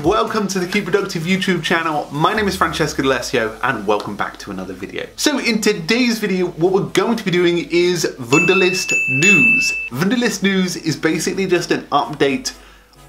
and welcome to the Keep Productive YouTube channel. My name is Francesco and welcome back to another video. So in today's video, what we're going to be doing is Wunderlist news. Wunderlist news is basically just an update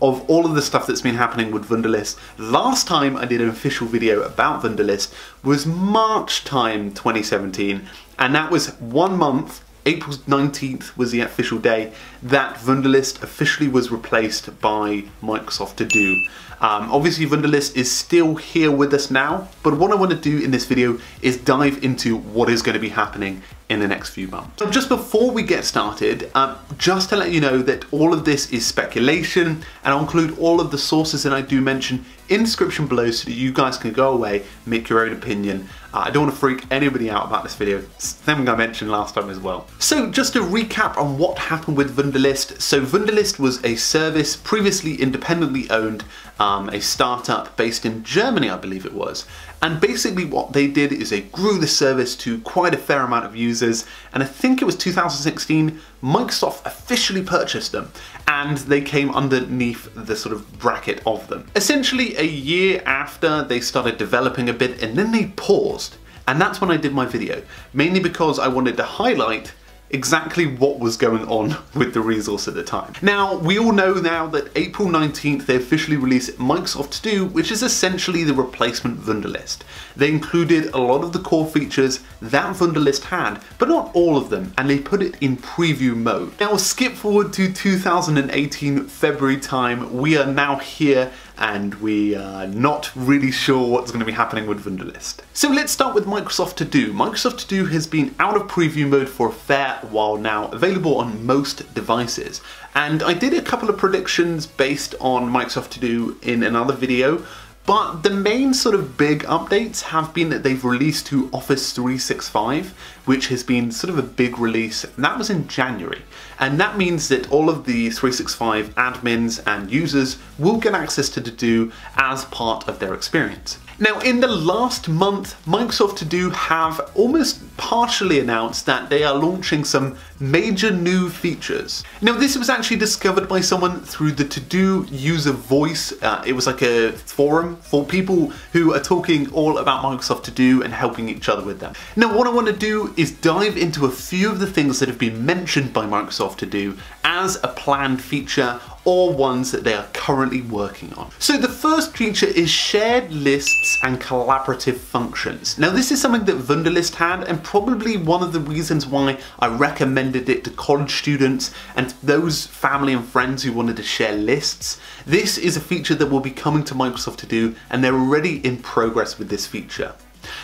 of all of the stuff that's been happening with Wunderlist. Last time I did an official video about Wunderlist was March time 2017, and that was 1 month. April 19th was the official day that Wunderlist officially was replaced by Microsoft To Do. Obviously Wunderlist is still here with us now, but what I want to do in this video is dive into what is going to be happening in the next few months. So just before we get started, just to let you know that all of this is speculation, and I'll include all of the sources that I do mention in the description below so that you guys can go away, make your own opinion. I don't want to freak anybody out about this video, something I mentioned last time as well. So just to recap on what happened with Wunderlist. So Wunderlist was a service previously independently owned, a startup based in Germany, I believe it was. And basically what they did is they grew the service to quite a fair amount of users, and I think it was 2016, Microsoft officially purchased them, and they came underneath the sort of bracket of them. Essentially a year after they started developing a bit, and then they paused. And that's when I did my video, mainly because I wanted to highlight exactly what was going on with the resource at the time. Now, we all know now that April 19th they officially released Microsoft To Do, which is essentially the replacement Wunderlist. They included a lot of the core features that Wunderlist had, but not all of them, and they put it in preview mode. Now, skip forward to 2018 February time, we are now here and we are not really sure what's going to be happening with Wunderlist. So let's start with Microsoft To Do. Microsoft To Do has been out of preview mode for a fair while now, available on most devices. And I did a couple of predictions based on Microsoft To Do in another video, but the main sort of big updates have been that they've released to Office 365, which has been sort of a big release, and that was in January. And that means that all of the 365 admins and users will get access to To Do as part of their experience. Now, in the last month, Microsoft To Do have almost partially announced that they are launching some major new features. Now, this was actually discovered by someone through the To Do user voice. It was like a forum for people who are talking all about Microsoft To Do and helping each other with them. Now, what I want to do is dive into a few of the things that have been mentioned by Microsoft To Do as a planned feature or ones that they are currently working on. So the first feature is shared lists and collaborative functions. Now, this is something that Wunderlist had, and probably one of the reasons why I recommended it to college students and those family and friends who wanted to share lists. This is a feature that will be coming to Microsoft To Do, and they're already in progress with this feature.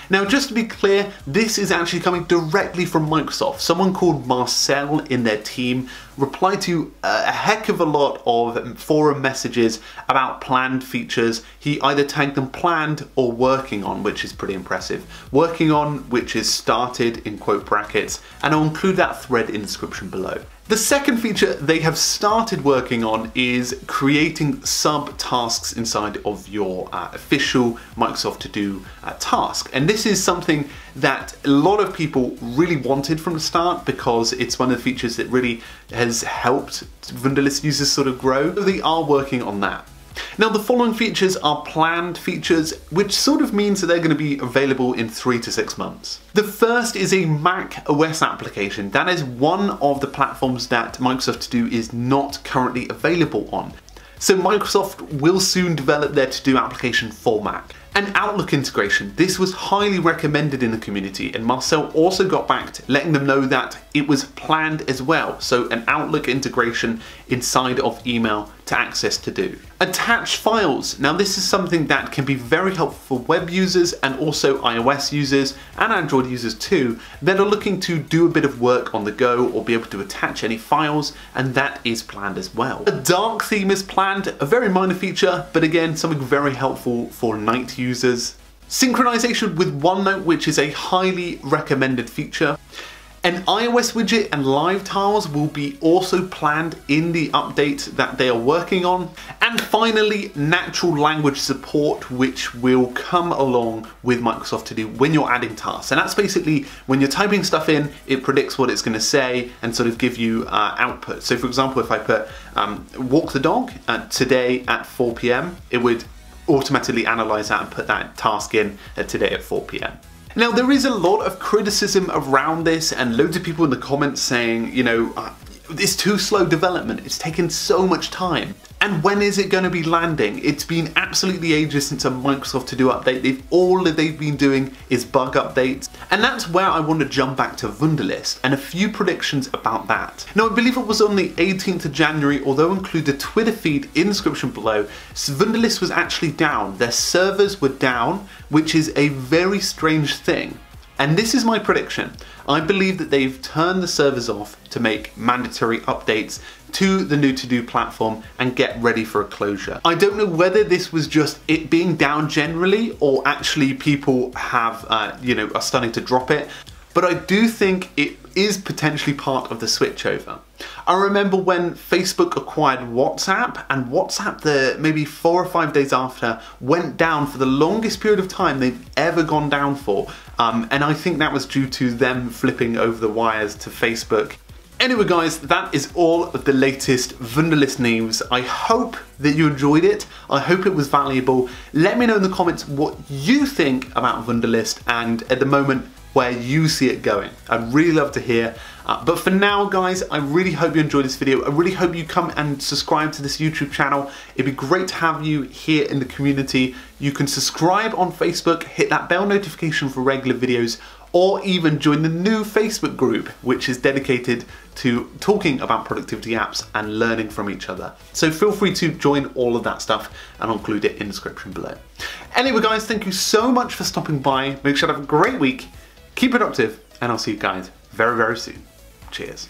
Now, just to be clear, this is actually coming directly from Microsoft. Someone called Marcel in their team replied to a heck of a lot of forum messages about planned features. He either tagged them planned or working on, which is pretty impressive. Working on, which is started in quote brackets, and I'll include that thread in the description below. The second feature they have started working on is creating sub-tasks inside of your official Microsoft To Do task. And this is something that a lot of people really wanted from the start because it's one of the features that really has helped Wunderlist users sort of grow. So they are working on that. Now, the following features are planned features, which sort of means that they're going to be available in 3 to 6 months. The first is a Mac OS application. That is one of the platforms that Microsoft To Do is not currently available on. So Microsoft will soon develop their To Do application for Mac. An Outlook integration. This was highly recommended in the community, and Marcel also got back to letting them know that it was planned as well. So an Outlook integration inside of email to access To Do. Attached files. Now, this is something that can be very helpful for web users and also iOS users and Android users too that are looking to do a bit of work on the go or be able to attach any files, and that is planned as well. A dark theme is planned, a very minor feature, but again, something very helpful for night users. Synchronization with OneNote, which is a highly recommended feature. An iOS widget and live tiles will be also planned in the update that they are working on. And finally, natural language support, which will come along with Microsoft To Do when you're adding tasks. And that's basically when you're typing stuff in, it predicts what it's going to say and sort of give you output. So for example, if I put walk the dog today at 4 PM, it would automatically analyze that and put that task in today at 4 PM. Now, there is a lot of criticism around this, and loads of people in the comments saying, you know, it's too slow development, it's taken so much time. And when is it going to be landing? It's been absolutely ages since a Microsoft To Do update. All that they've been doing is bug updates. And that's where I want to jump back to Wunderlist and a few predictions about that. Now, I believe it was on the 18th of January, although include the Twitter feed in the description below, Wunderlist was actually down. Their servers were down, which is a very strange thing. And this is my prediction. I believe that they've turned the servers off to make mandatory updates to the new To Do platform and get ready for a closure. I don't know whether this was just it being down generally, or actually people have, are starting to drop it. But I do think it is potentially part of the switchover. I remember when Facebook acquired WhatsApp, and WhatsApp, maybe 4 or 5 days after, went down for the longest period of time they've ever gone down for. And I think that was due to them flipping over the wires to Facebook. Anyway guys, that is all of the latest Wunderlist news. I hope that you enjoyed it. I hope it was valuable. Let me know in the comments what you think about Wunderlist and at the moment where you see it going. I'd really love to hear. But for now guys, I really hope you enjoyed this video. I really hope you come and subscribe to this YouTube channel. It'd be great to have you here in the community. You can subscribe on Facebook, hit that bell notification for regular videos, or even join the new Facebook group, which is dedicated to talking about productivity apps and learning from each other. So feel free to join all of that stuff, and I'll include it in the description below. Anyway guys, thank you so much for stopping by. Make sure to have a great week, keep productive, and I'll see you guys very, very soon. Cheers.